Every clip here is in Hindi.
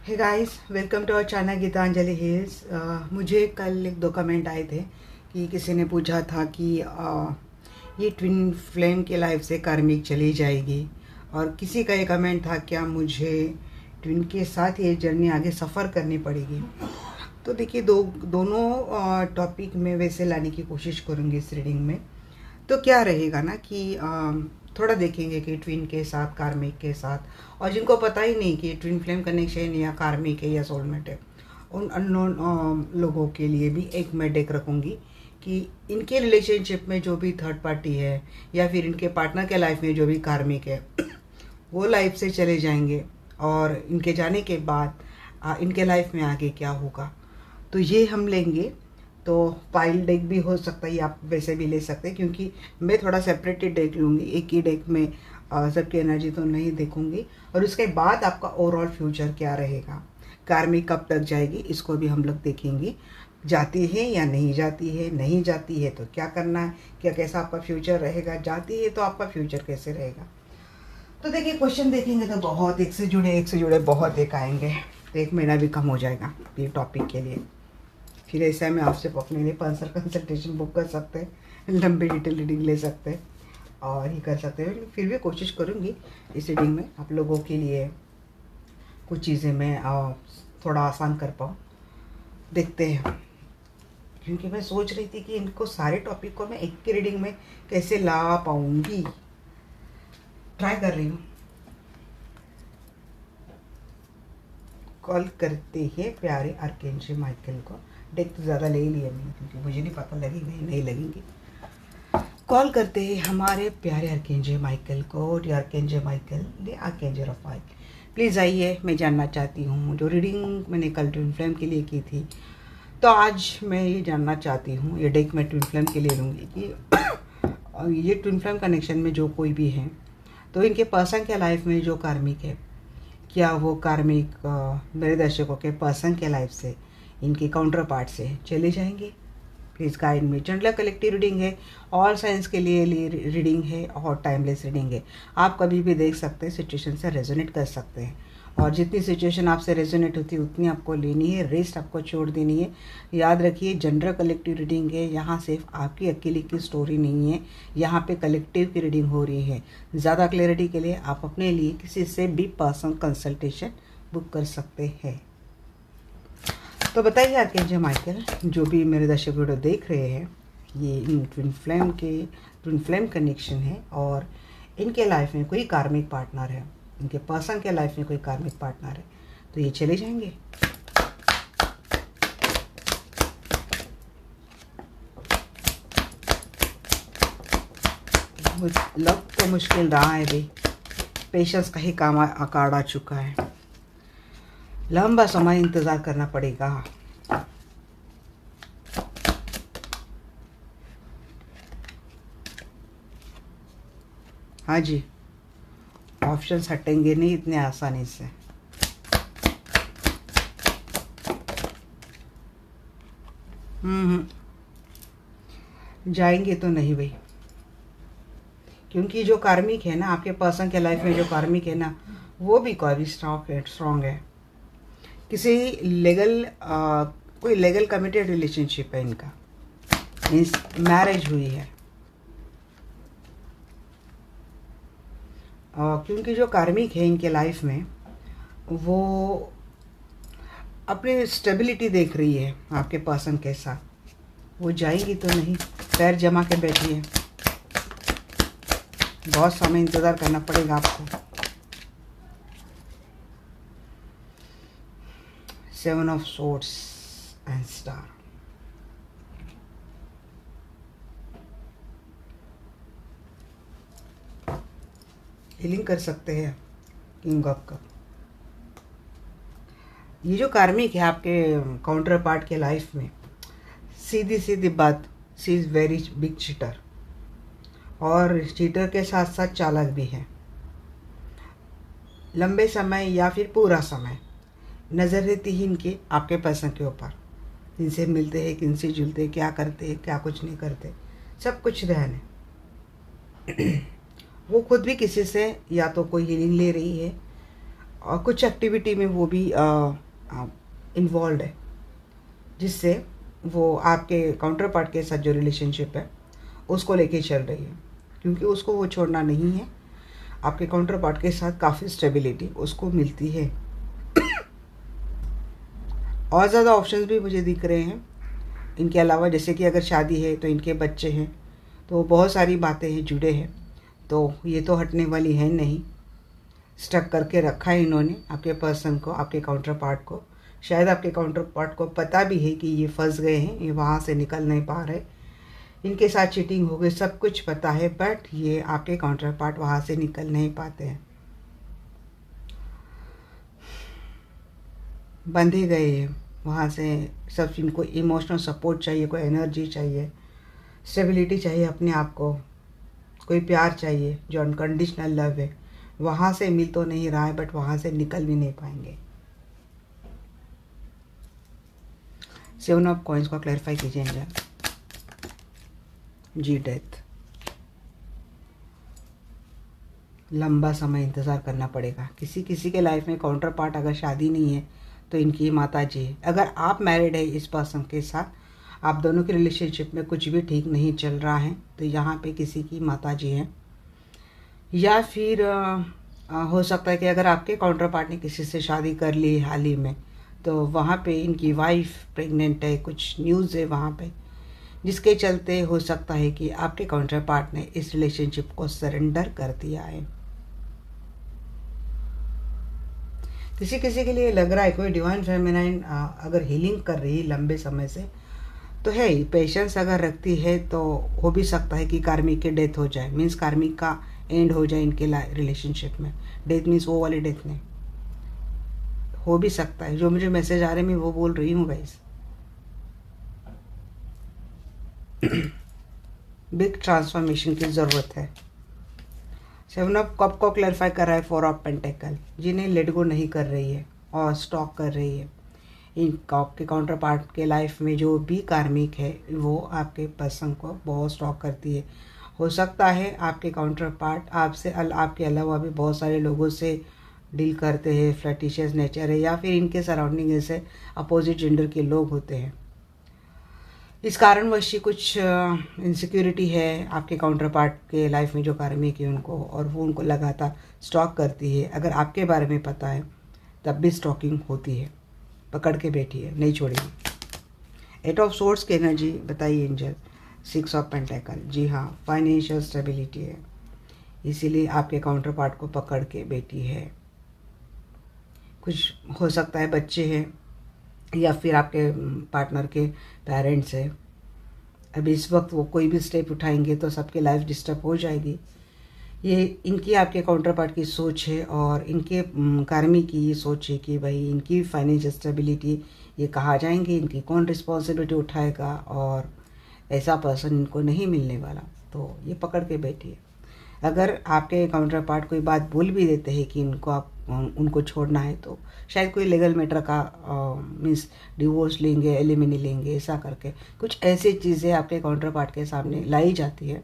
Hey guys, welcome to our channel Geetanjali hills. मुझे कल एक दो कमेंट आए थे कि किसी ने पूछा था कि ये ट्विन फ्लेम की लाइफ से कार्मिक चली जाएगी, और किसी का ये कमेंट था क्या मुझे ट्विन के साथ ये जर्नी आगे सफ़र करनी पड़ेगी। तो देखिए, दोनों टॉपिक में वैसे लाने की कोशिश करूँगी इस रीडिंग में। तो क्या रहेगा ना कि थोड़ा देखेंगे कि ट्विन के साथ, कार्मिक के साथ, और जिनको पता ही नहीं कि ट्विन फ्लेम कनेक्शन या कार्मिक है या सोलमेट है, उन अननोन लोगों के लिए भी एक मैं डेक रखूँगी कि इनके रिलेशनशिप में जो भी थर्ड पार्टी है या फिर इनके पार्टनर के लाइफ में जो भी कार्मिक है वो लाइफ से चले जाएंगे, और इनके जाने के बाद इनके लाइफ में आगे क्या होगा। तो ये हम लेंगे। तो पाइल डेक भी हो सकता है, आप वैसे भी ले सकते हैं, क्योंकि मैं थोड़ा सेपरेटेड डेक लूँगी। एक ही डेक में सबकी एनर्जी तो नहीं देखूँगी। और उसके बाद आपका ओवरऑल फ्यूचर क्या रहेगा, कार्मिक कब तक जाएगी, इसको भी हम लोग देखेंगे। जाती है या नहीं जाती है, नहीं जाती है तो क्या करना है, क्या कैसा आपका फ्यूचर रहेगा, जाती है तो आपका फ्यूचर कैसे रहेगा। तो देखिए, क्वेश्चन देखेंगे तो बहुत एक से जुड़े बहुत एक आएंगे, तो एक महीना भी कम हो जाएगा ये टॉपिक के लिए। फिर ऐसा में आपसे अपने लिए पर्सनल कंसल्टेशन बुक कर सकते हैं, लंबी डिटेल रीडिंग ले सकते हैं और ही कर सकते हैं। फिर भी कोशिश करूँगी इस रीडिंग में आप लोगों के लिए कुछ चीज़ें मैं थोड़ा आसान कर पाऊँ। देखते हैं, क्योंकि मैं सोच रही थी कि इनको सारे टॉपिक को मैं एक की रीडिंग में कैसे ला पाऊँगी। ट्राई कर रही हूँ। कॉल करते हैं प्यारे आर्कएंजल माइकल को। डेक तो ज़्यादा ले ही लिया मैंने, क्योंकि मुझे नहीं पता लगेगी नहीं लगेंगी। कॉल करते हैं हमारे प्यारे आर्कएंजल माइकल को। Archangel Michael, the archangel of light, please आइए। मैं जानना चाहती हूँ, जो रीडिंग मैंने कल ट्विन फ्लेम के लिए की थी, तो आज मैं ये जानना चाहती हूँ, ये डेक मैं ट्विन फ्लेम के लिए लूँगी कि ये ट्विन फ्लेम कनेक्शन में जो कोई भी है, तो इनके पर्सन के लाइफ में जो कार्मिक है, क्या वो कार्मिक मेरे दर्शकों के पर्सन के लाइफ से, इनके काउंटर पार्ट से चले जाएंगे। प्लीज़ गाइड में। जनरल कलेक्टिव रीडिंग है, ऑल साइंस के लिए रीडिंग है और टाइमलेस रीडिंग है। आप कभी भी देख सकते हैं, सिचुएशन से रेजोनेट कर सकते हैं, और जितनी सिचुएशन आपसे रेजोनेट होती है उतनी आपको लेनी है, रेस्ट आपको छोड़ देनी है। याद रखिए, जनरल कलेक्टिव रीडिंग है, यहाँ सिर्फ आपकी अकेले की स्टोरी नहीं है, यहाँ पे कलेक्टिव की रीडिंग हो रही है। ज़्यादा क्लैरिटी के लिए आप अपने लिए किसी से भी पर्सनल कंसल्टेशन बुक कर सकते हैं। तो बताइए आर्कएंजल माइकल, जो भी मेरे दर्शक वीडियो देख रहे हैं, ये इन ट्विन फ्लेम कनेक्शन है, और इनके लाइफ में कोई कार्मिक पार्टनर है, इनके पर्सन के लाइफ में कोई कार्मिक पार्टनर है, तो ये चले जाएंगे। लव तो मुश्किल रहा है भाई, पेशेंस का ही काम कार्ड आ चुका है। लंबा समय इंतज़ार करना पड़ेगा। हाँ जी, ऑप्शंस हटेंगे नहीं इतने आसानी से। जाएंगे तो नहीं भाई, क्योंकि जो कार्मिक है ना, आपके पर्सन के लाइफ में जो कार्मिक है ना, वो भी काफ़ी स्ट्रॉन्ग है। किसी कोई लीगल कमिटेड रिलेशनशिप है इनका, मीन्स मैरिज हुई है। क्योंकि जो कार्मिक है इनके लाइफ में, वो अपनी स्टेबिलिटी देख रही है आपके पर्सन के साथ। वो जाएगी तो नहीं, पैर जमा के बैठी है, बहुत समय इंतज़ार करना पड़ेगा आपको। 7 of swords and star. Healing कर सकते हैं किंग ऑफ कप। ये जो कार्मिक है आपके काउंटर पार्ट के लाइफ में, सीधी सीधी बात, सी इज़ वेरी बिग चीटर, और चीटर के साथ साथ चालाक भी है। लंबे समय या फिर पूरा समय नज़र रहती ही इनकी आपके पर्सन के ऊपर, किनसे मिलते हैं, किनसे जुलते हैं, क्या करते हैं, क्या कुछ नहीं करते, सब कुछ ध्यान है। वो खुद भी किसी से या तो कोई हीलिंग ले रही है, और कुछ एक्टिविटी में वो भी इन्वॉल्व है, जिससे वो आपके काउंटर पार्ट के साथ जो रिलेशनशिप है उसको लेके चल रही है, क्योंकि उसको वो छोड़ना नहीं है। आपके काउंटर पार्ट के साथ काफ़ी स्टेबिलिटी उसको मिलती है। और ज़्यादा ऑप्शंस भी मुझे दिख रहे हैं इनके अलावा, जैसे कि अगर शादी है तो इनके बच्चे हैं, तो बहुत सारी बातें हैं जुड़े हैं, तो ये तो हटने वाली है नहीं। स्टक करके रखा है इन्होंने आपके पर्सन को, आपके काउंटर पार्ट को। शायद आपके काउंटर पार्ट को पता भी है कि ये फंस गए हैं, ये वहाँ से निकल नहीं पा रहे, इनके साथ चीटिंग हो गई, सब कुछ पता है, बट ये आपके काउंटर पार्ट वहाँ से निकल नहीं पाते हैं, बंधे गए हैं वहाँ से। सब इनको इमोशनल सपोर्ट चाहिए, कोई एनर्जी चाहिए, स्टेबिलिटी चाहिए अपने आप को, कोई प्यार चाहिए जो अनकंडीशनल लव है। वहाँ से मिल तो नहीं रहा है, बट वहाँ से निकल भी नहीं पाएंगे। 7 ऑफ कॉइंस को क्लैरिफाई कीजिए एंजल। जी, डेथ। लंबा समय इंतज़ार करना पड़ेगा। किसी किसी के लाइफ में काउंटर पार्ट अगर शादी नहीं है तो इनकी माता जी है। अगर आप मैरिड है इस पर्सन के साथ, आप दोनों के रिलेशनशिप में कुछ भी ठीक नहीं चल रहा है, तो यहाँ पे किसी की माता जी हैं। या फिर हो सकता है कि अगर आपके काउंटर पार्ट ने किसी से शादी कर ली हाल ही में, तो वहाँ पे इनकी वाइफ प्रेग्नेंट है, कुछ न्यूज़ है वहाँ पे, जिसके चलते हो सकता है कि आपके काउंटर पार्ट ने इस रिलेशनशिप को सरेंडर कर दिया है। किसी किसी के लिए लग रहा है कोई डिवाइन फेमिनाइन अगर हीलिंग कर रही है लंबे समय से, तो है ही, पेशेंस अगर रखती है तो हो भी सकता है कि कार्मिक की डेथ हो जाए, मीन्स कार्मिक का एंड हो जाए इनके रिलेशनशिप में। डेथ मीन्स वो वाली डेथ नहीं, हो भी सकता है। जो मुझे मैसेज आ रहे हैं मैं वो बोल रही हूँ गाइस। बिग ट्रांसफॉर्मेशन की ज़रूरत है। 7 ऑफ कप को क्लैरिफाई कर रहा है 4 ऑफ पेंटेकल, जिन्हें लेट गो नहीं कर रही है और स्टॉक कर रही है। इन आपके काउंटर पार्ट के लाइफ में जो भी कार्मिक है वो आपके पर्सन को बहुत स्टॉक करती है। हो सकता है आपके काउंटर पार्ट आपके अलावा भी बहुत सारे लोगों से डील करते हैं, फ्लर्टिशियस नेचर है, या फिर इनके सराउंडिंग ऐसे अपोजिट जेंडर के लोग होते हैं। इस कारणवश कुछ इनसिक्योरिटी है आपके काउंटर पार्ट के लाइफ में जो कार्मिक है उनको, और वो उनको लगातार स्टॉक करती है। अगर आपके बारे में पता है तब भी स्टॉकिंग होती है, पकड़ के बैठी है, नहीं छोड़ेगी। 8 ऑफ सोर्स की एनर्जी बताइए एंजल। 6 ऑफ पेंटेकल, जी हाँ, फाइनेंशियल स्टेबिलिटी है, इसीलिए आपके काउंटर पार्ट को पकड़ के बैठी है। कुछ हो सकता है बच्चे हैं या फिर आपके पार्टनर के पेरेंट्स हैं। अभी इस वक्त वो कोई भी स्टेप उठाएंगे तो सबकी लाइफ डिस्टर्ब हो जाएगी। ये इनकी आपके काउंटर पार्ट की सोच है, और इनके कार्मी की ये सोच है कि भाई इनकी फाइनेंशियल स्टेबिलिटी ये कहाँ जाएंगे, इनकी कौन रिस्पॉन्सिबिलिटी उठाएगा, और ऐसा पर्सन इनको नहीं मिलने वाला, तो ये पकड़ के बैठी है। अगर आपके काउंटर पार्ट कोई बात बोल भी देते हैं कि उनको छोड़ना है, तो शायद कोई लीगल मैटर का मीन्स डिवोर्स लेंगे, एलिमिनी लेंगे, ऐसा करके कुछ ऐसी चीज़ें आपके काउंटर पार्ट के सामने लाई जाती है,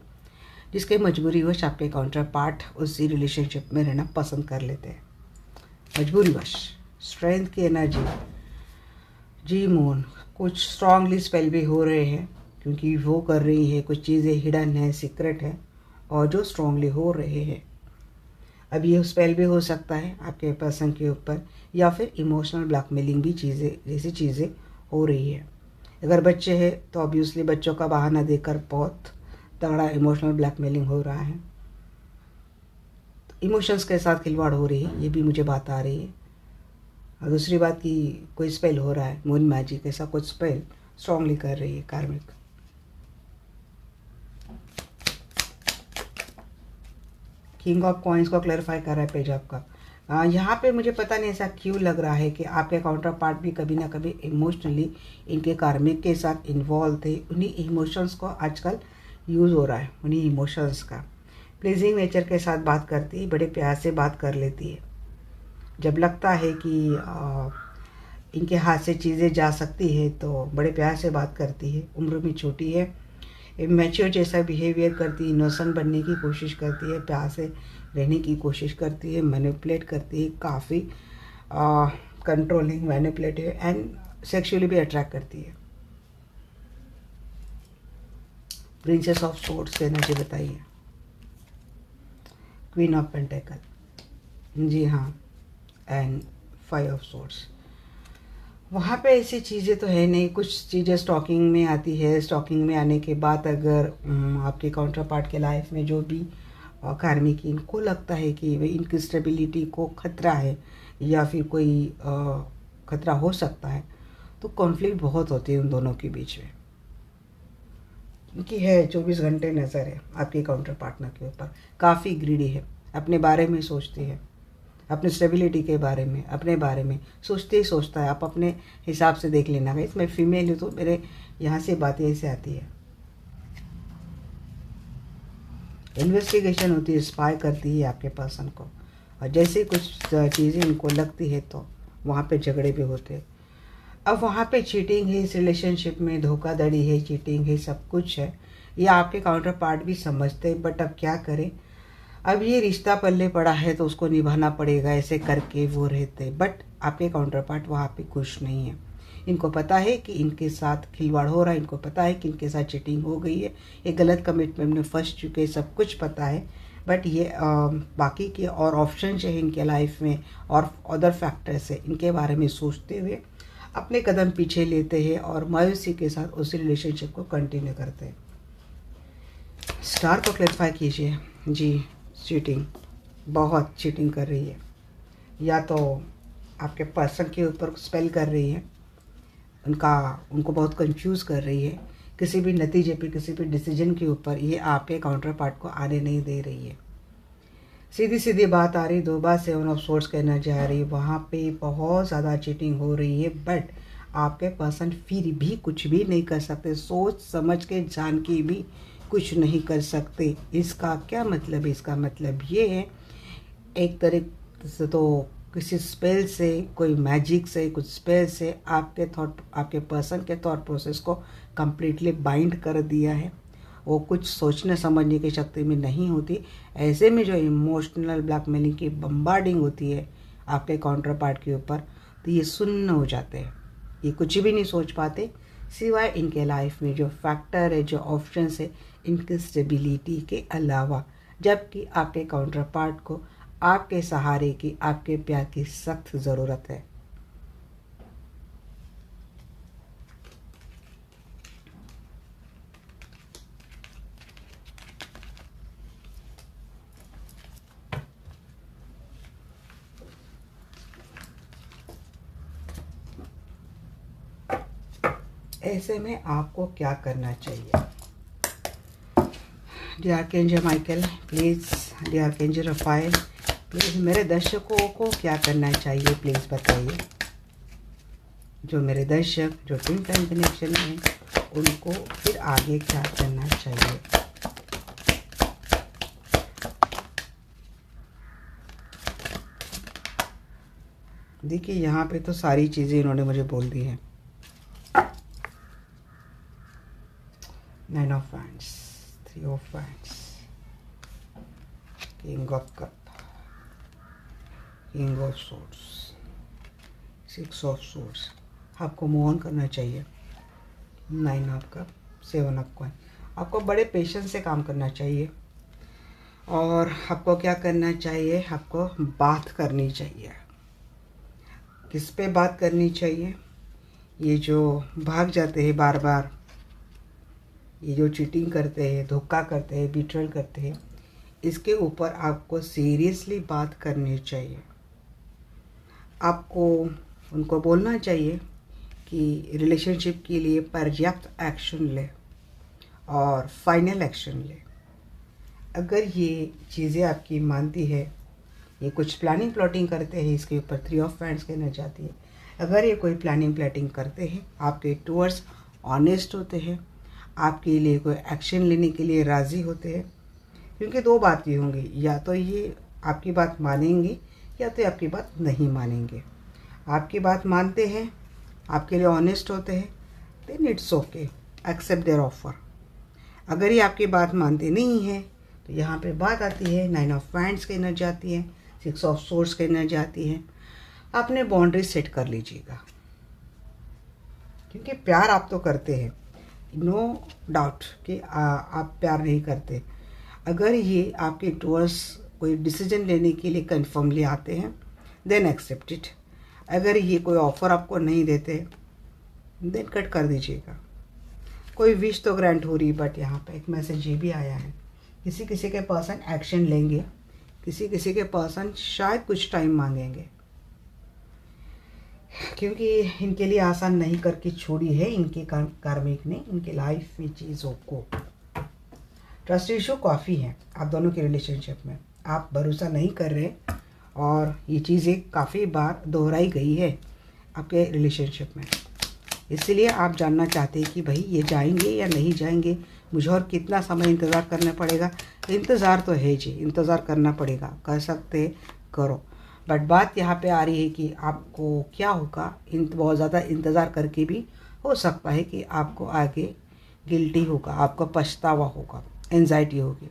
जिसके मजबूरीवश आपके काउंटर पार्ट उसी रिलेशनशिप में रहना पसंद कर लेते हैं, मजबूरीवश। स्ट्रेंथ की एनर्जी, जी मून, कुछ स्ट्रांगली स्पेल भी हो रहे हैं, क्योंकि वो कर रही है कुछ चीज़ें हिडन है, सीक्रेट है, और जो स्ट्रांगली हो रहे हैं। अब ये स्पेल भी हो सकता है आपके पर्सन के ऊपर, या फिर इमोशनल ब्लैकमेलिंग भी जैसी चीज़ें हो रही है। अगर बच्चे हैं तो ऑब्वियसली बच्चों का बहाना देकर बहुत तगड़ा इमोशनल ब्लैकमेलिंग हो रहा है, इमोशंस के साथ खिलवाड़ हो रही है, ये भी मुझे बात आ रही है। और दूसरी बात कि कोई स्पेल हो रहा है, मून मैजिक, ऐसा कुछ स्पेल स्ट्रांगली कर रही है कार्मिक। किंग ऑफ कॉइंस को क्लैरिफाई कर रहा है पेज आपका। यहाँ पे मुझे पता नहीं ऐसा क्यों लग रहा है कि आपके काउंटर पार्ट भी कभी ना कभी इमोशनली इनके कार्मिक के साथ इन्वॉल्व थे। उन्हीं इमोशंस को आजकल यूज़ हो रहा है, उन्हीं इमोशंस का। प्लीजिंग नेचर के साथ बात करती है, बड़े प्यार से बात कर लेती है। जब लगता है कि इनके हाथ से चीज़ें जा सकती है तो बड़े प्यार से बात करती है। उम्र में छोटी है, मैच्योर जैसा बिहेवियर करती है, इनोसेंट बनने की कोशिश करती है, प्यार से रहने की कोशिश करती है, मैनिपुलेट करती है, काफ़ी कंट्रोलिंग, मैनिपुलेटिव एंड सेक्सुअली भी अट्रैक्ट करती है। प्रिंसेस ऑफ सोर्ड्स की एनर्जी बताइए। क्वीन ऑफ पेंटेकल, जी हाँ, एंड 5 ऑफ सोर्ड्स। वहाँ पे ऐसी चीज़ें तो है नहीं, कुछ चीज़ें स्टॉकिंग में आती है। स्टॉकिंग में आने के बाद अगर आपके काउंटर पार्ट के लाइफ में जो भी कार्मिक इनको लगता है कि वे इनकी स्टेबिलिटी को खतरा है या फिर कोई खतरा हो सकता है, तो कॉन्फ्लिक्ट बहुत होती है उन दोनों के बीच में। उनकी है 24 घंटे नज़र है आपके काउंटर पार्टनर के ऊपर। काफ़ी ग्रीडी है, अपने बारे में सोचती है, अपनी स्टेबिलिटी के बारे में, अपने बारे में सोचते ही सोचता है। आप अपने हिसाब से देख लेना। गाइस, मैं फीमेल हूँ तो मेरे यहाँ से बातें ऐसे आती है। इन्वेस्टिगेशन होती है, स्पाई करती है आपके पर्सन को, और जैसे कुछ चीज़ें इनको लगती है तो वहाँ पे झगड़े भी होते हैं। अब वहाँ पे चीटिंग है, इस रिलेशनशिप में धोखाधड़ी है, चीटिंग है, सब कुछ है। ये आपके काउंटर पार्ट भी समझते हैं, बट अब क्या करें, अब ये रिश्ता पल्ले पड़ा है तो उसको निभाना पड़ेगा, ऐसे करके वो रहते। बट आपके काउंटर पार्ट वहाँ पे खुश नहीं है। इनको पता है कि इनके साथ खिलवाड़ हो रहा है, इनको पता है कि इनके साथ चीटिंग हो गई है, ये गलत कमिटमेंट में फंस चुके हैं, सब कुछ पता है। बट ये बाकी के और ऑप्शन है इनके लाइफ में और अदर फैक्टर्स है, इनके बारे में सोचते हुए अपने कदम पीछे लेते हैं और मायूसी के साथ उस रिलेशनशिप को कंटिन्यू करते हैं। स्टार को क्लैरिफाई कीजिए। जी, चीटिंग, बहुत चीटिंग कर रही है, या तो आपके पर्सन के ऊपर स्पेल कर रही है, उनको बहुत कंफ्यूज कर रही है, किसी भी नतीजे पे, किसी भी डिसीजन के ऊपर ये आपके काउंटर पार्ट को आने नहीं दे रही है। सीधी सीधी बात आ रही, 2 बार 7 ऑफ सोर्ड्स कहना जा रही है, वहाँ पे बहुत ज़्यादा चीटिंग हो रही है। बट आपके पर्सन फिर भी कुछ भी नहीं कर सकते, सोच समझ के जान के भी कुछ नहीं कर सकते। इसका क्या मतलब है? इसका मतलब ये है, एक तरीके से तो किसी स्पेल से, कोई मैजिक से, कुछ स्पेल से आपके पर्सन के थॉट प्रोसेस को कंप्लीटली बाइंड कर दिया है। वो कुछ सोचने समझने की शक्ति में नहीं होती। ऐसे में जो इमोशनल ब्लैकमेलिंग की बम्बार्डिंग होती है आपके काउंटर पार्ट के ऊपर, तो ये सुन्न हो जाते हैं, ये कुछ भी नहीं सोच पाते सिवाय इनके लाइफ में जो फैक्टर है, जो ऑप्शंस है, इनकी स्टेबिलिटी के अलावा। जबकि आपके काउंटर पार्ट को आपके सहारे की, आपके प्यार की सख्त ज़रूरत है। ऐसे में आपको क्या करना चाहिए? Dear archangel Michael please, dear archangel Raphael please, मेरे दर्शकों को क्या करना चाहिए प्लीज़ बताइए। जो मेरे दर्शक जो ट्विन फ्लेम कनेक्शन में हैं, उनको फिर आगे क्या करना चाहिए? देखिए, यहाँ पे तो सारी चीज़ें इन्होंने मुझे बोल दी हैं। 9 of wands, 3 of wands, king of cup, king of swords, 6 of swords. आपको मूव ऑन करना चाहिए। 9 ऑफ कप, 7 ऑफ कॉइन। आपको बड़े पेशेंस से काम करना चाहिए। और आपको क्या करना चाहिए? आपको बात करनी चाहिए। किस पे बात करनी चाहिए? ये जो भाग जाते हैं बार बार, ये जो चीटिंग करते हैं, धोखा करते हैं, बिट्रेल करते हैं, इसके ऊपर आपको सीरियसली बात करनी चाहिए। आपको उनको बोलना चाहिए कि रिलेशनशिप के लिए पर्याप्त एक्शन ले और फाइनल एक्शन ले। अगर ये चीज़ें आपकी मानती है, ये कुछ प्लानिंग प्लॉटिंग करते हैं, इसके ऊपर 3 ऑफ वैंड्स कहना चाहती है। अगर ये कोई प्लानिंग प्लॉटिंग करते हैं, आपके टूवर्ड्स ऑनेस्ट होते हैं, आपके लिए कोई एक्शन लेने के लिए राज़ी होते हैं, क्योंकि 2 बातें होंगी, या तो ये आपकी बात मानेंगे या तो आपकी बात नहीं मानेंगे। आपकी बात मानते हैं, आपके लिए ऑनेस्ट होते हैं, then it's okay, accept their offer. अगर ये आपकी बात मानते नहीं हैं, तो यहाँ पे बात आती है 9 ऑफ वैंड्स कहना चाहती है, 6 ऑफ सोर्ड्स कहना चाहती है। अपने बाउंड्री सेट कर लीजिएगा, क्योंकि प्यार आप तो करते हैं, नो डाउट कि आप प्यार नहीं करते। अगर ये आपके टूवर्ड्स कोई डिसीजन लेने के लिए कन्फर्मली आते हैं देन एक्सेप्ट इट। अगर ये कोई ऑफ़र आपको नहीं देते देन कट कर दीजिएगा। कोई विश तो ग्रांट हो रही, बट यहाँ पे एक मैसेज ये भी आया है, किसी किसी के पर्सन एक्शन लेंगे, किसी किसी के पर्सन शायद कुछ टाइम मांगेंगे, क्योंकि इनके लिए आसान नहीं करके छोड़ी है इनके कार्मिक ने इनके लाइफ में चीज़ों को। ट्रस्ट इशू काफ़ी है आप दोनों के रिलेशनशिप में, आप भरोसा नहीं कर रहे और ये चीज़ें काफ़ी बार दोहराई गई है आपके रिलेशनशिप में। इसलिए आप जानना चाहते हैं कि भाई ये जाएंगे या नहीं जाएंगे, मुझे और कितना समय इंतज़ार करना पड़ेगा। इंतज़ार तो है जी, इंतज़ार करना पड़ेगा, कर सकते करो, बट बात यहाँ पे आ रही है कि आपको क्या होगा। बहुत ज़्यादा इंतज़ार करके भी हो सकता है कि आपको आगे गिल्टी होगा, आपको पछतावा होगा, एंजाइटी होगी।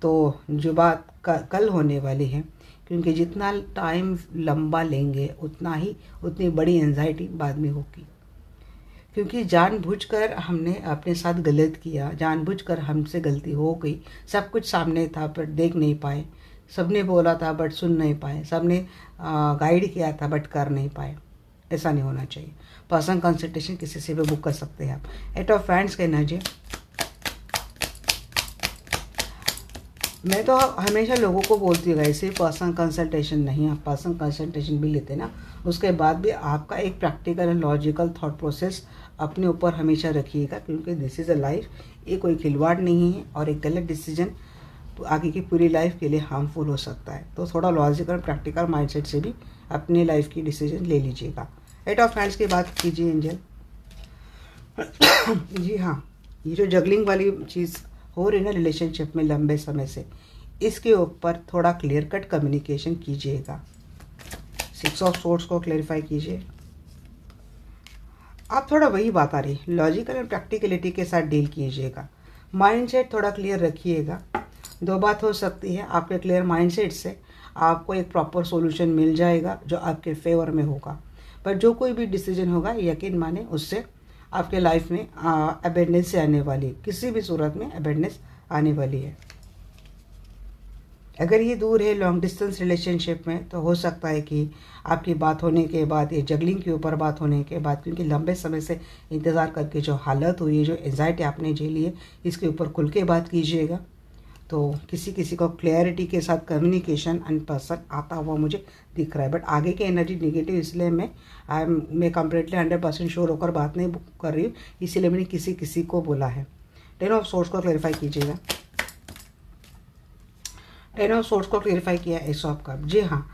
तो जो बात कल होने वाली है, क्योंकि जितना टाइम लंबा लेंगे उतनी बड़ी एंजाइटी बाद में होगी, क्योंकि जानबूझकर हमने अपने साथ गलत किया, जानबूझकर हमसे गलती हो गई। सब कुछ सामने था पर देख नहीं पाए, सबने बोला था बट सुन नहीं पाए, सबने गाइड किया था बट कर नहीं पाए। ऐसा नहीं होना चाहिए। पर्सनल कंसल्टेशन किसी से भी बुक कर सकते हैं आप। 8 ऑफ हैंड्स का एनर्जी। मैं तो हमेशा लोगों को बोलती हूँ ऐसे पर्सनल कंसल्टेशन नहीं, आप पर्सनल कंसल्टेशन भी लेते ना, उसके बाद भी आपका एक practical and logical thought process अपने ऊपर हमेशा रखिएगा, क्योंकि दिस इज़ अ लाइफ, ये कोई खिलवाड़ नहीं है और एक गलत डिसीजन आगे की पूरी लाइफ के लिए हार्मफुल हो सकता है। तो थोड़ा लॉजिकल प्रैक्टिकल माइंडसेट से भी अपनी लाइफ की डिसीजन ले लीजिएगा। 8 ऑफ हैंड्स की बात कीजिए एंजल। जी हाँ, ये जो जगलिंग वाली चीज़ हो रही ना रिलेशनशिप में लंबे समय से, इसके ऊपर थोड़ा क्लियर कट कम्युनिकेशन कीजिएगा। 6 ऑफ सोर्ड्स को क्लैरिफाई कीजिए। आप थोड़ा वही बात आ रही, लॉजिकल और प्रैक्टिकलिटी के साथ डील कीजिएगा। माइंडसेट थोड़ा क्लियर रखिएगा। दो बात हो सकती है, आपके क्लियर माइंडसेट से आपको एक प्रॉपर सॉल्यूशन मिल जाएगा जो आपके फेवर में होगा, पर जो कोई भी डिसीजन होगा यकीन माने उससे आपके लाइफ में अबेंडेंस से आने वाली, किसी भी सूरत में अबेंडेंस आने वाली है। अगर ये दूर है लॉन्ग डिस्टेंस रिलेशनशिप में, तो हो सकता है कि आपकी बात होने के बाद, ये जगलिंग के ऊपर बात होने के बाद, क्योंकि लंबे समय से इंतज़ार करके जो हालत हुई है, जो एंजाइटी आपने झेली है, इसके ऊपर खुल के बात कीजिएगा। तो किसी किसी को क्लैरिटी के साथ कम्युनिकेशन एंड पर्सन आता हुआ मुझे दिख रहा है, बट आगे की एनर्जी नेगेटिव, इसलिए मैं कम्प्लीटली 100% श्योर होकर बात नहीं कर रही हूँ, इसीलिए मैंने किसी किसी को बोला है। 10 ऑफ सोर्स को क्लैरिफाई कीजिएगा। 10 ऑफ सोर्स को क्लैरिफाई किया एस ऑफ कप। जी हाँ,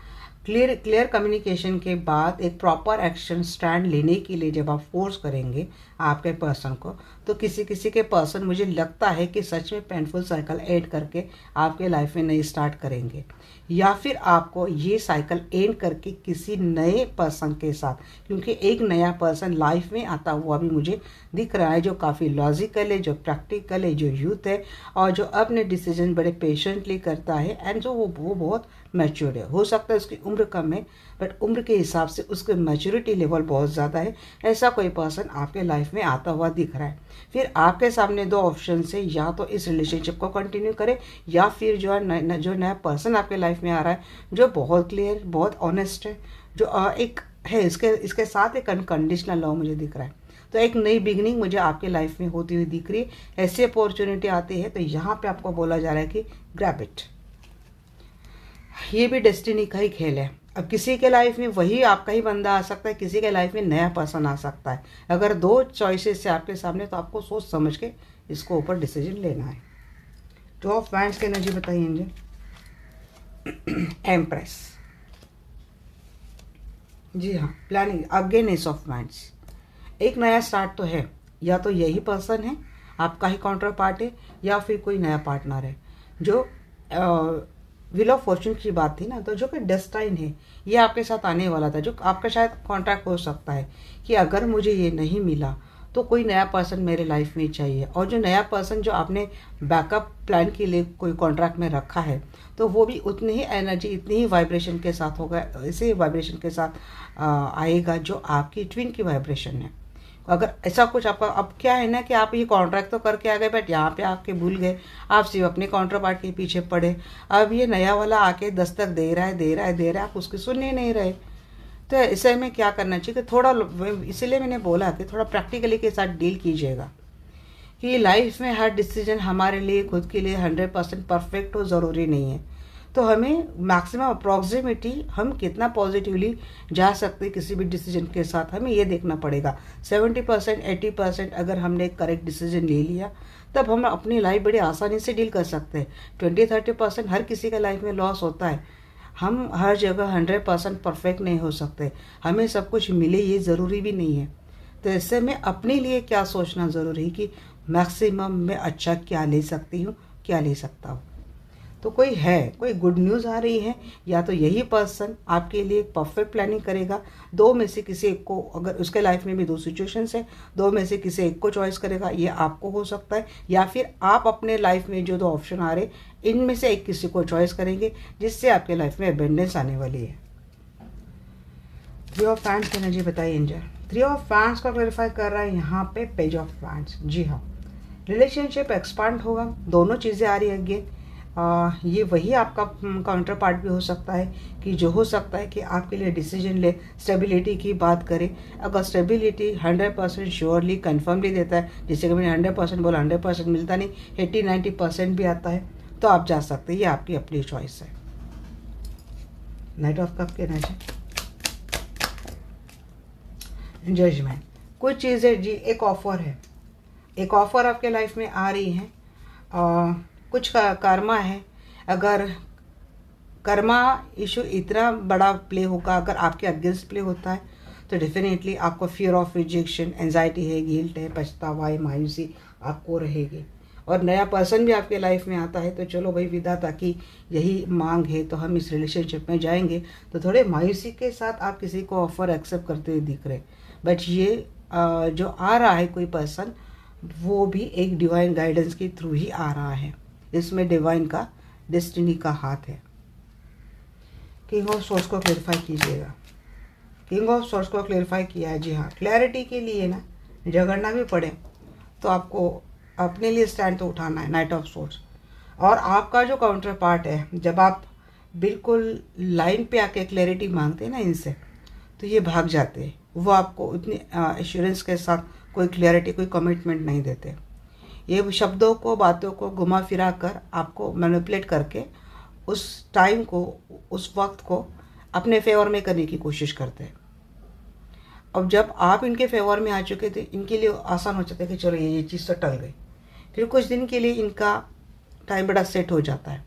क्लियर कम्युनिकेशन के बाद एक प्रॉपर एक्शन स्टैंड लेने के लिए जब आप फोर्स करेंगे आपके पर्सन को, तो किसी किसी के पर्सन मुझे लगता है कि सच में पेनफुल साइकिल ऐड करके आपके लाइफ में नई स्टार्ट करेंगे, या फिर आपको ये साइकिल एंड करके किसी नए पर्सन के साथ, क्योंकि एक नया पर्सन लाइफ में आता हुआ भी मुझे दिख रहा है जो काफ़ी लॉजिकल है, जो प्रैक्टिकल है, जो यूथ है और जो अपने डिसीजन बड़े पेशेंटली करता है एंड जो वो बहुत मैच्योर्ड है। हो सकता है उसकी उम्र कम है, बट उम्र के हिसाब से उसके मैच्योरिटी लेवल बहुत ज़्यादा है। ऐसा कोई पर्सन आपके लाइफ में आता हुआ दिख रहा है। फिर आपके सामने दो ऑप्शन है, या तो इस रिलेशनशिप को कंटिन्यू करें, या फिर जो नया पर्सन आपके लाइफ में आ रहा है जो बहुत क्लियर, बहुत ऑनेस्ट है, जो एक है इसके साथ एक अनकंडीशनल लव मुझे दिख रहा है। तो एक नई बिगनिंग मुझे आपके लाइफ में होती हुई दिख रही है। ऐसी अपॉर्चुनिटी आती है तो यहाँ पे आपको बोला जा रहा है कि ग्रैब इट। ये भी डेस्टिनी का ही खेल है। अब किसी के लाइफ में वही आपका ही बंदा आ सकता है, किसी के लाइफ में नया पर्सन आ सकता है। अगर दो चॉइसेस से आपके सामने, तो आपको सोच समझ के इसको ऊपर डिसीजन लेना है। 2 ऑफ वांड्स की एनर्जी बताइए एंजल। एम्प्रेस। जी हाँ, planning again S of wands. एक नया स्टार्ट तो है, या तो यही पर्सन है आपका ही काउंटर पार्ट है, या फिर कोई नया पार्टनर है। जो व्हील ऑफ फॉर्चून की बात थी ना, तो जो कि डेस्टाइन है ये आपके साथ आने वाला था, जो आपका शायद कॉन्ट्रैक्ट हो सकता है कि अगर मुझे ये नहीं मिला तो कोई नया पर्सन मेरे लाइफ में चाहिए। और जो नया पर्सन जो आपने बैकअप प्लान के लिए कोई कॉन्ट्रैक्ट में रखा है, तो वो भी उतनी ही एनर्जी, इतनी ही वाइब्रेशन के साथ होगा, इसी वाइब्रेशन के साथ आएगा जो आपकी ट्विन की वाइब्रेशन है। अगर ऐसा कुछ आपका, अब क्या है ना कि आप ये कॉन्ट्रैक्ट तो करके आ गए, बट यहाँ पे आपके भूल गए, आप सिर्फ अपने काउंटर पार्ट के पीछे पड़े। अब ये नया वाला आके दस्तक दे रहा है, आप उसकी सुन ही नहीं रहे। तो ऐसे में क्या करना चाहिए कि थोड़ा, इसीलिए मैंने बोला कि थोड़ा प्रैक्टिकली के साथ डील कीजिएगा कि लाइफ में हर डिसीजन हमारे लिए, खुद के लिए 100% परफेक्ट हो ज़रूरी नहीं है। तो हमें मैक्सिमम अप्रॉक्सीमेटली हम कितना पॉजिटिवली जा सकते किसी भी डिसीजन के साथ, हमें ये देखना पड़ेगा। 70% 80% अगर हमने एक करेक्ट डिसीजन ले लिया, तब हम अपनी लाइफ बड़ी आसानी से डील कर सकते हैं। 20-30% हर किसी का लाइफ में लॉस होता है। हम हर जगह 100% परफेक्ट नहीं हो सकते, हमें सब कुछ मिले ये ज़रूरी भी नहीं है। तो इससे मैं अपने लिए क्या सोचना ज़रूरी है कि मैक्सिमम मैं अच्छा क्या ले सकती हूँ, क्या ले सकता हूँ। तो कोई गुड न्यूज़ आ रही है, या तो यही पर्सन आपके लिए परफेक्ट प्लानिंग करेगा। दो में से किसी एक को, अगर उसके लाइफ में भी दो सिचुएशंस है, दो में से किसी एक को चॉइस करेगा, ये आपको हो सकता है। या फिर आप अपने लाइफ में जो दो ऑप्शन आ रहे, इनमें से एक किसी को चॉइस करेंगे, जिससे आपके लाइफ में अबेंडेंस आने वाली है। 3 ऑफ वैंड्स की एनर्जी बताइए एंजल। 3 ऑफ वैंड्स को क्लैरिफाई कर रहा है यहाँ पे पेज ऑफ वैंड्स। जी हाँ, रिलेशनशिप एक्सपांड होगा, दोनों चीज़ें आ रही है अगेन। ये वही आपका काउंटर पार्ट भी हो सकता है कि जो हो सकता है कि आपके लिए डिसीजन ले। स्टेबिलिटी की बात करें, अगर स्टेबिलिटी 100% श्योरली कन्फर्मली देता है, जैसे कि मैंने 100% बोला, 100% मिलता नहीं, 80-90% भी आता है, तो आप जा सकते हैं, ये आपकी अपनी चॉइस है। नाइट ऑफ कप के एनर्जी, जजमेंट। कुछ चीज़ें जी, एक ऑफर है, एक ऑफर आपके लाइफ में आ रही है। कुछ कर्मा है, अगर कर्मा इशू इतना बड़ा प्ले होगा, अगर आपके अगेंस्ट प्ले होता है, तो डेफिनेटली आपको फियर ऑफ रिजेक्शन, एंजाइटी है, गिल्ट है, पछतावा है, मायूसी आपको रहेगी। और नया पर्सन भी आपके लाइफ में आता है, तो चलो भाई विधाता की यही मांग है, तो हम इस रिलेशनशिप में जाएंगे। तो थोड़े मायूसी के साथ आप किसी को ऑफर एक्सेप्ट करते हुए दिख रहे, बट ये जो आ रहा है कोई पर्सन, वो भी एक डिवाइन गाइडेंस के थ्रू ही आ रहा है। इसमें डिवाइन का, डेस्टिनी का हाथ है। किंग ऑफ सोर्स को क्लेरिफाई कीजिएगा। किंग ऑफ सोर्स को क्लेरिफाई किया है। जी हाँ, क्लैरिटी के लिए ना झगड़ना भी पड़े तो आपको अपने लिए स्टैंड तो उठाना है। Night of source. और आपका जो काउंटर पार्ट है, जब आप बिल्कुल लाइन पे आके क्लैरिटी मांगते हैं ना इनसे, तो ये भाग जाते हैं। वो आपको इतनी एश्योरेंस के साथ कोई क्लैरिटी, कोई कमिटमेंट नहीं देते। ये शब्दों को, बातों को घुमा फिरा कर आपको मैनिपुलेट करके उस टाइम को, उस वक्त को अपने फेवर में करने की कोशिश करते हैं। अब जब आप इनके फेवर में आ चुके थे, इनके लिए आसान हो जाता है कि चलो ये चीज़ तो टल गई। फिर कुछ दिन के लिए इनका टाइम बड़ा सेट हो जाता है।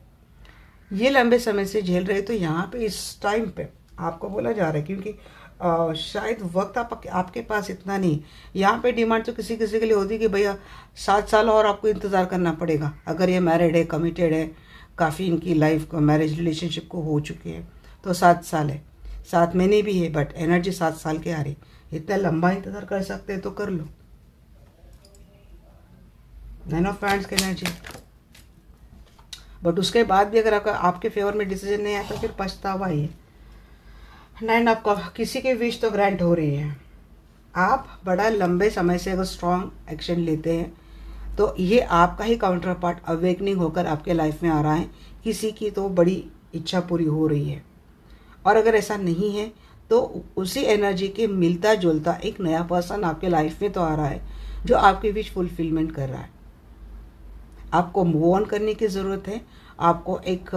ये लंबे समय से झेल रहे, तो यहाँ पे इस टाइम पे आपको बोला जा रहा है, क्योंकि शायद वक्त आपके पास इतना नहीं। यहाँ पे डिमांड तो किसी किसी के लिए होती है कि भैया 7 साल और आपको इंतज़ार करना पड़ेगा। अगर ये मैरिड है, कमिटेड है, काफ़ी इनकी लाइफ मैरिज रिलेशनशिप को हो चुकी है, तो 7 साल है, 7 महीने भी है, बट एनर्जी 7 साल की आ रही। इतना लंबा इंतज़ार कर सकते हैं तो कर लो। 9 ऑफ वैंड्स की एनर्जी। बट उसके बाद भी अगर आपके फेवर में डिसीजन नहीं आया, तो फिर पछतावा ही है। 9 आपका, किसी की विश तो ग्रांट हो रही है। आप बड़ा लंबे समय से अगर स्ट्रॉन्ग एक्शन लेते हैं, तो ये आपका ही काउंटर पार्ट अवेकनिंग होकर आपके लाइफ में आ रहा है। किसी की तो बड़ी इच्छा पूरी हो रही है। और अगर ऐसा नहीं है, तो उसी एनर्जी के मिलता जुलता एक नया पर्सन आपके लाइफ में तो आ रहा है, जो आपकी विश फुलफिलमेंट कर रहा है। आपको मूव ऑन करने की ज़रूरत है। आपको एक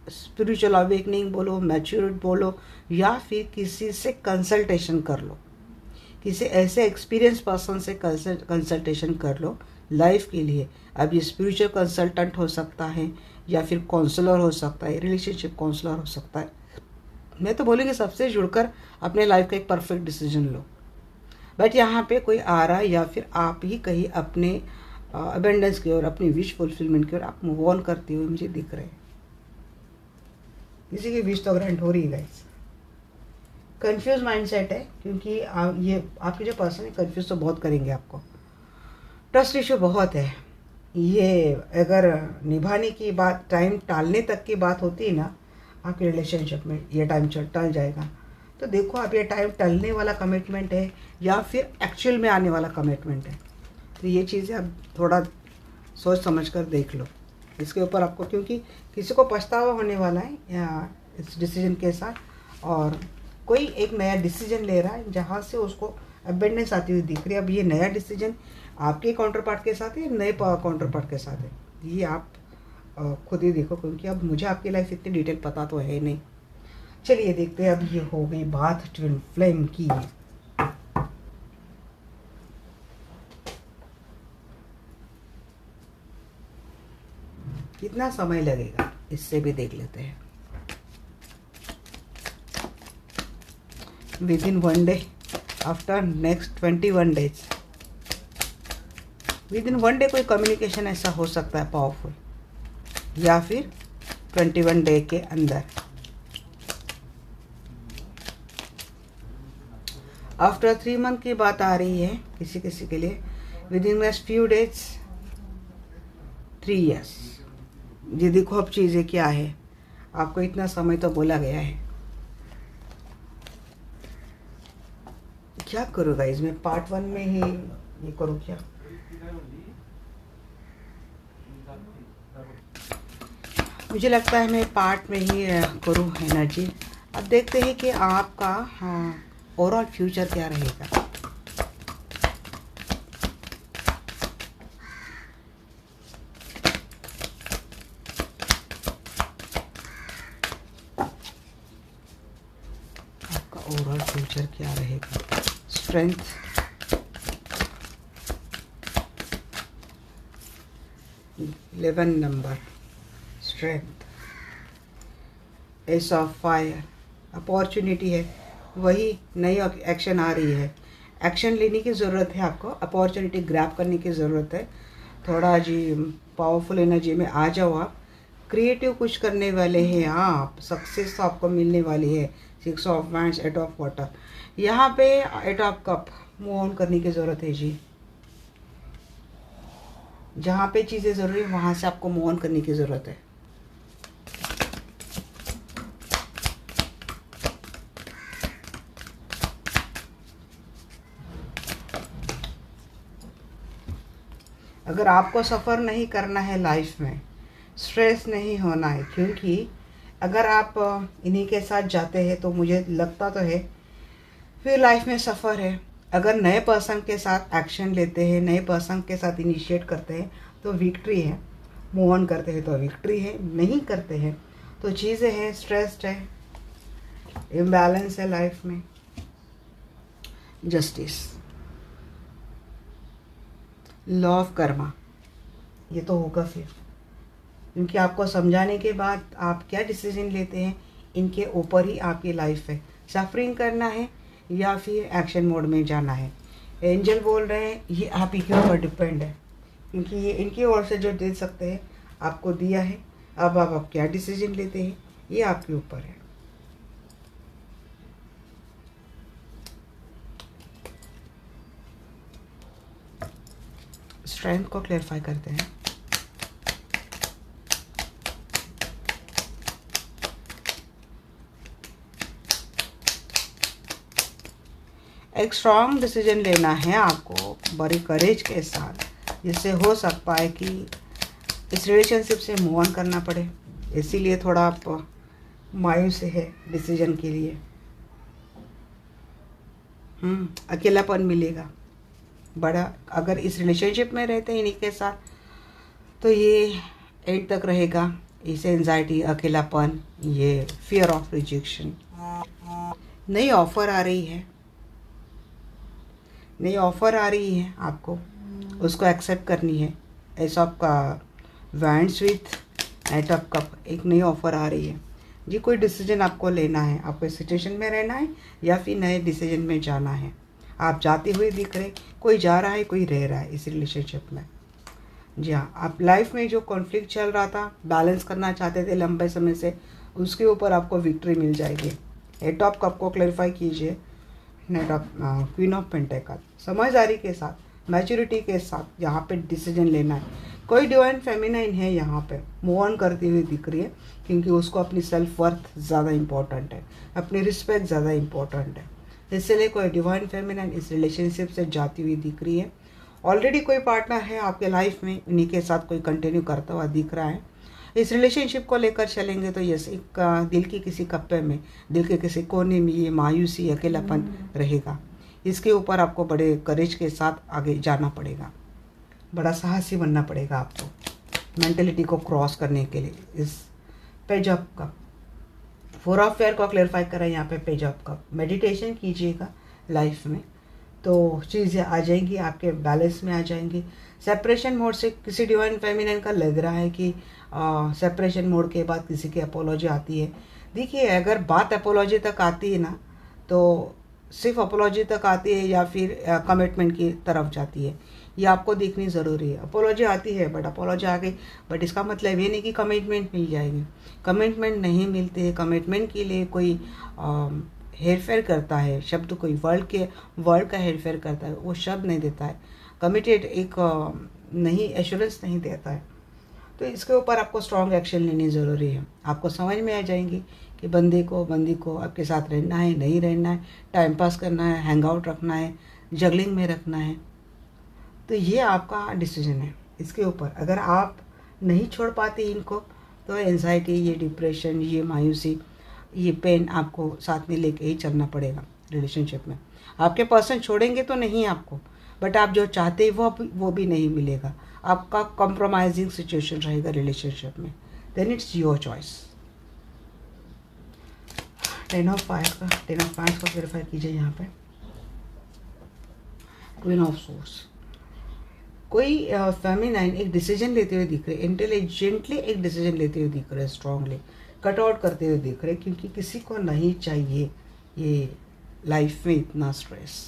स्पिरिचुअल अवेकनिंग बोलो, मैच्योरिटी बोलो, या फिर किसी से कंसल्टेशन कर लो, किसी ऐसे एक्सपीरियंस पर्सन से कंसल्टेशन कर लो लाइफ के लिए। अब ये स्पिरिचुअल कंसल्टेंट हो सकता है, या फिर काउंसलर हो सकता है, रिलेशनशिप काउंसलर हो सकता है। मैं तो बोलूँगी सबसे जुड़कर अपने लाइफ का एक परफेक्ट डिसीजन लो। बट यहाँ पे कोई आ रहा है, या फिर आप ही कहीं अपने अबेंडेंस की ओर, अपनी विश फुलफिलमेंट की ओर आप मूव ऑन करते हुए मुझे दिख रहे हैं। किसी की विश तो ग्रांट हो रही है गाइस। कंफ्यूज माइंडसेट है, क्योंकि ये आपके जो पर्सन है कंफ्यूज तो बहुत करेंगे आपको। ट्रस्ट इशू बहुत है। ये अगर निभाने की बात, टाइम टालने तक की बात होती है ना आपके रिलेशनशिप में, ये टाइम टल जाएगा। तो देखो आप ये टाइम टलने वाला कमिटमेंट है या फिर एक्चुअल में आने वाला कमिटमेंट है। तो ये चीज़ें आप थोड़ा सोच समझ कर देख लो इसके ऊपर आपको, क्योंकि किसी को पछतावा होने वाला है या इस डिसीजन के साथ, और कोई एक नया डिसीजन ले रहा है जहाँ से उसको अबेंडेंस आती हुई दिख रही है। अब ये नया डिसीजन आपके काउंटर पार्ट के साथ है, नए काउंटर पार्ट के साथ है, ये आप खुद ही देखो, क्योंकि अब मुझे आपकी लाइफ इतनी डिटेल पता तो है नहीं। चलिए देखते हैं। अब ये हो गई बात ट्विन फ्लेम की। कितना समय लगेगा इससे भी देख लेते हैं। With in 1 day, after next 21 days, with in 1 day कोई कम्युनिकेशन ऐसा हो सकता है पावरफुल, या फिर 21 डे के अंदर। आफ्टर 3 मंथ की बात आ रही है किसी किसी के लिए। With in next few days 3 years। ये देखो अब चीज़ें क्या है, आपको इतना समय तो बोला गया है। क्या करूँ गाइस, मैं पार्ट 1 में ही ये करूँ क्या? मुझे लगता है मैं पार्ट में ही करूँ एनर्जी। अब देखते हैं कि आपका ओवरऑल फ्यूचर क्या रहेगा। आपका ओवरऑल फ्यूचर क्या रहेगा। Strength, eleven number, strength, S of fire, opportunity है, वही नई एक्शन आ रही है। एक्शन लेने की ज़रूरत है आपको, अपॉर्चुनिटी ग्रैब करने की ज़रूरत है। थोड़ा जी पावरफुल एनर्जी में आ जाओ आप, क्रिएटिव कुछ करने वाले हैं आप, सक्सेस आपको मिलने वाली है। 6 ऑफ वैंड्स, 8 ऑफ वाटर, यहाँ पे 8 ऑफ कप, मूव ऑन करने की ज़रूरत है जी। जहाँ पे चीज़ें ज़रूरी है वहाँ से आपको मूव ऑन करने की ज़रूरत है। अगर आपको सफ़र नहीं करना है लाइफ में, स्ट्रेस नहीं होना है, क्योंकि अगर आप इन्हीं के साथ जाते हैं तो मुझे लगता तो है फिर लाइफ में सफ़र है। अगर नए पर्सन के साथ एक्शन लेते हैं, नए पर्सन के साथ इनिशिएट करते हैं तो विक्ट्री है, मूव ऑन करते हैं तो विक्ट्री है, नहीं करते हैं तो चीज़ें हैं, स्ट्रेस्ड है, इम्बैलेंस है लाइफ में। जस्टिस, लॉ ऑफ कर्मा, ये तो होगा फिर, क्योंकि आपको समझाने के बाद आप क्या डिसीजन लेते हैं इनके ऊपर ही आपकी लाइफ है। सफरिंग करना है या फिर एक्शन मोड में जाना है। एंजल बोल रहे हैं ये आप ही के ऊपर डिपेंड है, क्योंकि ये इनकी ओर से जो दे सकते हैं आपको दिया है। अब आप क्या डिसीजन लेते हैं ये आपके ऊपर है। स्ट्रेंथ को क्लेरिफाई करते हैं। एक स्ट्रॉन्ग डिसीजन लेना है आपको बड़ी करेज के साथ, जिससे हो सकता है कि इस रिलेशनशिप से मूव ऑन करना पड़े, इसीलिए थोड़ा आप मायूस है डिसीजन के लिए। अकेलापन मिलेगा बड़ा, अगर इस रिलेशनशिप में रहते हैं इन्हीं के साथ तो ये एंड तक रहेगा। इसे एंजाइटी, अकेलापन, ये फियर ऑफ रिजेक्शन। नई ऑफर आ रही है, नई ऑफर आ रही है आपको, उसको एक्सेप्ट करनी है। ऐसा आपका wands with night of cup, एक नई ऑफर आ रही है जी। कोई डिसीजन आपको लेना है, आपको इस सिचुएशन में रहना है या फिर नए डिसीजन में जाना है। आप जाते हुए दिख रहे, कोई जा रहा है कोई रह रहा है इस रिलेशनशिप में। जी हाँ, आप लाइफ में जो कॉन्फ्लिक्ट चल रहा था, बैलेंस करना चाहते थे लंबे समय से, उसके ऊपर आपको विक्ट्री मिल जाएगी। 8 ऑफ कप को क्लैरिफाई कीजिए। Night of queen of pentacle, समझदारी के साथ, मैच्योरिटी के साथ यहाँ पे डिसीजन लेना है। कोई डिवाइन फेमिनाइन है यहाँ पे मूव ऑन करती हुई दिख रही है, क्योंकि उसको अपनी सेल्फ वर्थ ज़्यादा इंपॉर्टेंट है, अपनी रिस्पेक्ट ज़्यादा इंपॉर्टेंट है। इसलिए कोई डिवाइन फेमिनाइन इस रिलेशनशिप से जाती हुई दिख रही है। ऑलरेडी कोई पार्टनर है आपके लाइफ में, उन्हीं के साथ कोई कंटिन्यू करता हुआ दिख रहा है। इस रिलेशनशिप को लेकर चलेंगे तो यस, एक दिल की किसी कप्पे में, दिल के किसी कोने में ये मायूसी, अकेलापन रहेगा। इसके ऊपर आपको बड़े करेज के साथ आगे जाना पड़ेगा, बड़ा साहसी बनना पड़ेगा आपको मेंटलिटी को क्रॉस करने के लिए। इस page of cup, 4 of fair को क्लैरिफाई करें यहाँ पे पेज ऑफ कप। मेडिटेशन कीजिएगा लाइफ में तो चीज़ें आ जाएंगी, आपके बैलेंस में आ जाएंगी। सेपरेशन मोड से किसी डिवाइन फेमिनिन का लग रहा है कि सेपरेशन मोड के बाद किसी की अपोलॉजी आती है। देखिए, अगर बात अपोलॉजी तक आती है ना, तो सिर्फ अपोलॉजी तक आती है या फिर कमिटमेंट की तरफ जाती है, ये आपको देखनी ज़रूरी है। अपोलॉजी आती है बट अपोलॉजी आ गई, बट इसका मतलब ये नहीं कि कमिटमेंट मिल जाएगी। कमिटमेंट नहीं मिलती है। कमिटमेंट के लिए कोई हेरफेर करता है, शब्द कोई वर्ड का हेरफेर करता है, वो शब्द नहीं देता है। कमिटेड एक नहीं एश्योरेंस नहीं देता है। तो इसके ऊपर आपको स्ट्रॉन्ग एक्शन लेनी ज़रूरी है। आपको समझ में आ जाएंगी कि बंदी को आपके साथ रहना है, नहीं रहना है, टाइम पास करना है, हैंग आउट रखना है, जगलिंग में रखना है। तो ये आपका डिसीजन है। इसके ऊपर अगर आप नहीं छोड़ पाते इनको, तो एंजाइटी, ये डिप्रेशन, ये मायूसी, ये पेन आपको साथ में लेके ही चलना पड़ेगा रिलेशनशिप में। आपके पर्सन छोड़ेंगे तो नहीं आपको, बट आप जो चाहते हैं वो भी नहीं मिलेगा। आपका कॉम्प्रोमाइजिंग सिचुएशन रहेगा रिलेशनशिप में। Then it's your choice. 10 of fives को वेरीफाई कीजिए यहाँ पे। क्वीन ऑफ सोर्स, कोई फेमिनाइन एक डिसीजन लेते हुए दिख रहे, इंटेलिजेंटली एक डिसीजन लेते हुए दिख रहे, स्ट्रांगली कट आउट करते हुए दिख रहे, क्योंकि किसी को नहीं चाहिए ये लाइफ में इतना स्ट्रेस।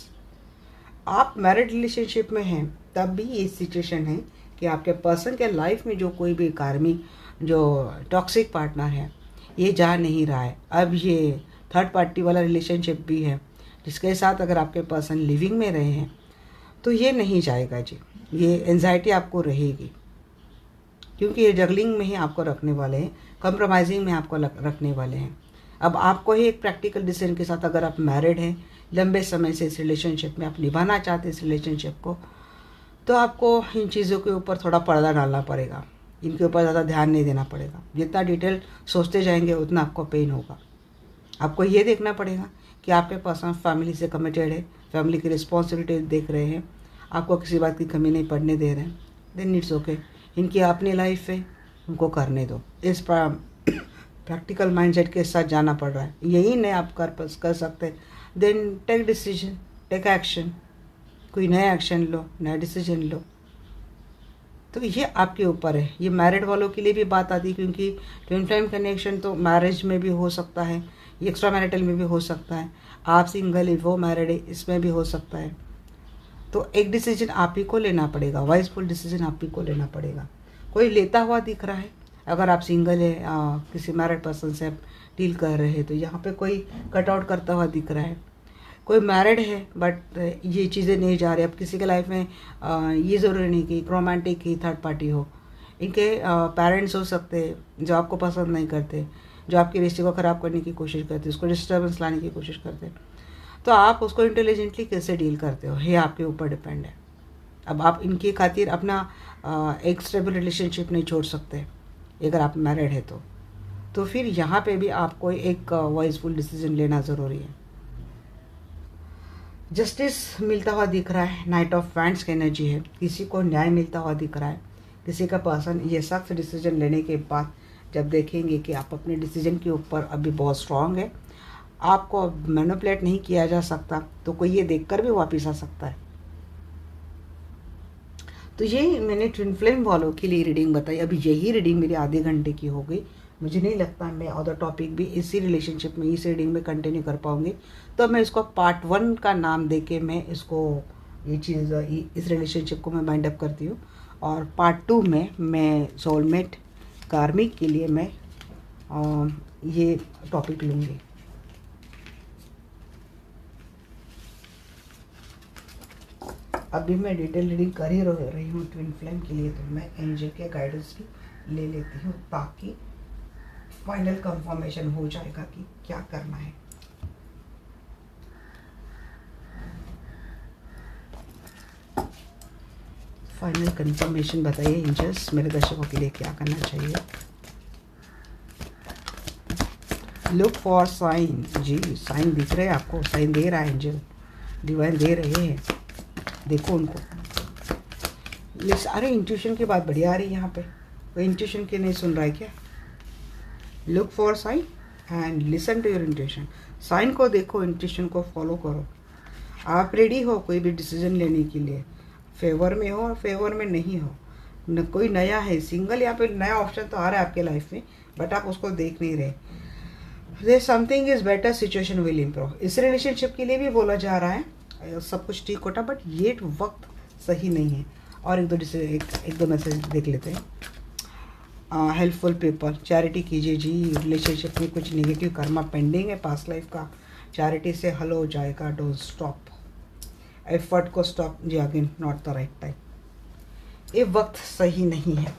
आप मैरिड रिलेशनशिप में हैं तब भी ये सिचुएशन है कि आपके पर्सन के लाइफ में जो कोई भी कार्मिक, जो टॉक्सिक पार्टनर है, ये जा नहीं रहा है। अब ये थर्ड पार्टी वाला रिलेशनशिप भी है, जिसके साथ अगर आपके पर्सन लिविंग में रहे हैं तो ये नहीं जाएगा जी। ये एंजाइटी आपको रहेगी, क्योंकि ये जगलिंग में ही आपको रखने वाले हैं, कंप्रोमाइजिंग में आपको रखने वाले हैं। अब आपको ही एक प्रैक्टिकल डिसीजन के साथ, अगर आप मैरिड हैं, लंबे समय से इस रिलेशनशिप में आप निभाना चाहते हैं इस रिलेशनशिप को, तो आपको इन चीज़ों के ऊपर थोड़ा पर्दा डालना पड़ेगा। इनके ऊपर ज़्यादा ध्यान नहीं देना पड़ेगा। जितना डिटेल सोचते जाएंगे उतना आपको पेन होगा। आपको ये देखना पड़ेगा कि आपके पर्सन फैमिली से कमिटेड है, फैमिली की रिस्पॉन्सिबिलिटी देख रहे हैं, आपको किसी बात की कमी नहीं पड़ने दे रहे हैं। Then it's okay. इनकी अपनी लाइफ है, उनको करने दो। इस प्रैक्टिकल माइंडसेट के साथ जाना पड़ रहा है, यही नहीं आप कर सकते। Then take decision, take action, कोई नया एक्शन लो, नया डिसीजन लो। तो ये आपके ऊपर है। ये मैरिड वालों के लिए भी बात आती है, क्योंकि ट्विन फ्लेम कनेक्शन तो मैरिज में भी हो सकता है, ये एक्स्ट्रा मैरिटल में भी हो सकता है। आप सिंगल है, वो मैरिड है, इसमें भी हो सकता है। तो एक डिसीजन आप ही को लेना पड़ेगा, वाइजफुल डिसीजन आप ही को लेना पड़ेगा। कोई लेता हुआ दिख रहा है, अगर आप सिंगल है, किसी मैरिड पर्सन से आप डील कर रहे हैं, तो यहाँ पे कोई कट आउट करता हुआ दिख रहा है। कोई मैरिड है बट ये चीज़ें नहीं जा रही। अब किसी के लाइफ में ये ज़रूरी नहीं कि रोमांटिक ही थर्ड पार्टी हो। इनके पेरेंट्स हो सकते हैं जो आपको पसंद नहीं करते, जो आपके रिश्ते को ख़राब करने की कोशिश करते, उसको डिस्टर्बेंस लाने की कोशिश करते। तो आप उसको इंटेलिजेंटली कैसे डील करते हो, ये आपके ऊपर डिपेंड है। अब आप इनकी खातिर अपना एक स्टेबल रिलेशनशिप नहीं छोड़ सकते अगर आप मैरिड है तो फिर यहाँ पे भी आपको एक वाइजफुल डिसीजन लेना ज़रूरी है। जस्टिस मिलता हुआ दिख रहा है, नाइट ऑफ वैंड्स की एनर्जी है। किसी को न्याय मिलता हुआ दिख रहा है। किसी का पर्सन ये सख्त डिसीजन लेने के बाद जब देखेंगे कि आप अपने डिसीजन के ऊपर अभी बहुत स्ट्रांग है, आपको मैनिपुलेट नहीं किया जा सकता, तो कोई ये देखकर भी वापस आ सकता है। तो ये मैंने ट्विन फ्लेम वालों के लिए रीडिंग बताई। अभी यही रीडिंग मेरी आधे घंटे की हो गई। मुझे नहीं लगता मैं अदर टॉपिक भी इसी रिलेशनशिप में, इस रीडिंग में कंटिन्यू कर पाऊँगी। तो मैं इसको पार्ट 1 का नाम दे के मैं इसको ये चीज़ इस रिलेशनशिप को मैं बाइंड अप करती हूँ, और पार्ट 2 में मैं सोलमेट कार्मिक के लिए मैं ये टॉपिक लूँगी। अभी मैं डिटेल रीडिंग कर ही रही हूँ ट्विन फ्लेम के लिए, तो मैं एंजल के गाइडेंस भी ले लेती हूँ ताकि फाइनल कंफर्मेशन हो जाएगा कि क्या करना है। फाइनल कंफर्मेशन बताइए एंजल्स, मेरे दर्शकों के लिए क्या करना चाहिए। लुक फॉर साइन, जी साइन दिख रहे हैं आपको, साइन दे रहा है एंजल, डिवाइन दे रहे हैं, देखो उनको। अरे इंट्यूशन की बात बढ़िया आ रही है यहाँ पे, कोई इंट्यूशन की नहीं सुन रहा है क्या। Look for sign and listen to your intuition, sign को देखो, इंट्यूशन को फॉलो करो। आप रेडी हो कोई भी डिसीजन लेने के लिए, फेवर में हो और फेवर में नहीं हो, न कोई नया है, सिंगल यहाँ पे नया ऑप्शन तो आ रहा है आपके लाइफ में, बट आप उसको देख नहीं रहे। There something is better, situation will improve. इस रिलेशनशिप के लिए भी बोला जा रहा है सब कुछ ठीक होता, बट ये वक्त सही नहीं है। और एक दो मैसेज देख लेते हैं। हेल्पफुल पीपल, चैरिटी कीजिए जी। रिलेशनशिप में कुछ नेगेटिव कर्मा पेंडिंग है पास्ट लाइफ का, चैरिटी से हल हो जाएगा। डोंट स्टॉप एफर्ट को स्टॉप जी, again not the right time, ये वक्त सही नहीं है।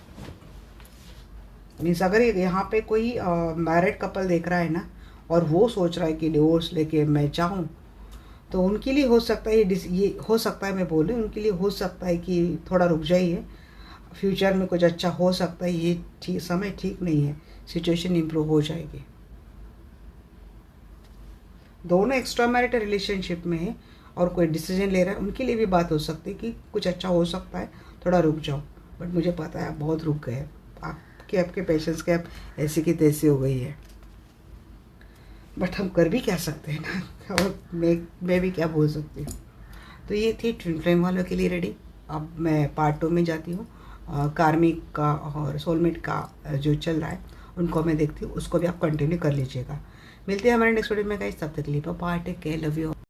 मीन्स अगर यहाँ पे कोई मैरिड कपल देख रहा है ना, और वो सोच रहा है कि डिवोर्स लेके मैं चाहूँ, तो उनके लिए हो सकता है ये हो सकता है, मैं बोल रही हूँ उनके लिए हो सकता है कि थोड़ा रुक जाइए, फ्यूचर में कुछ अच्छा हो सकता है। ये ठीक समय ठीक नहीं है, सिचुएशन इम्प्रूव हो जाएगी। दोनों एक्स्ट्रा मैरिटल रिलेशनशिप में है और कोई डिसीजन ले रहा है, उनके लिए भी बात हो सकती है कि कुछ अच्छा हो सकता है, थोड़ा रुक जाओ। बट मुझे पता है आप बहुत रुक गए, आपके पेशेंस कैप ऐसी की तैसी हो गई है, बट हम कर भी क्या सकते हैं ना, और मैं भी क्या बोल सकती हूँ। तो ये थी ट्विन फ्लेम वालों के लिए रेडी। अब मैं पार्ट 2 में जाती हूँ, कार्मिक का और सोलमेट का जो चल रहा है उनको मैं देखती हूँ, उसको भी आप कंटिन्यू कर लीजिएगा। मिलते हैं हमारे नेक्स्ट वीडियो में गाइस, तब तक के लिए bye, take care, love you.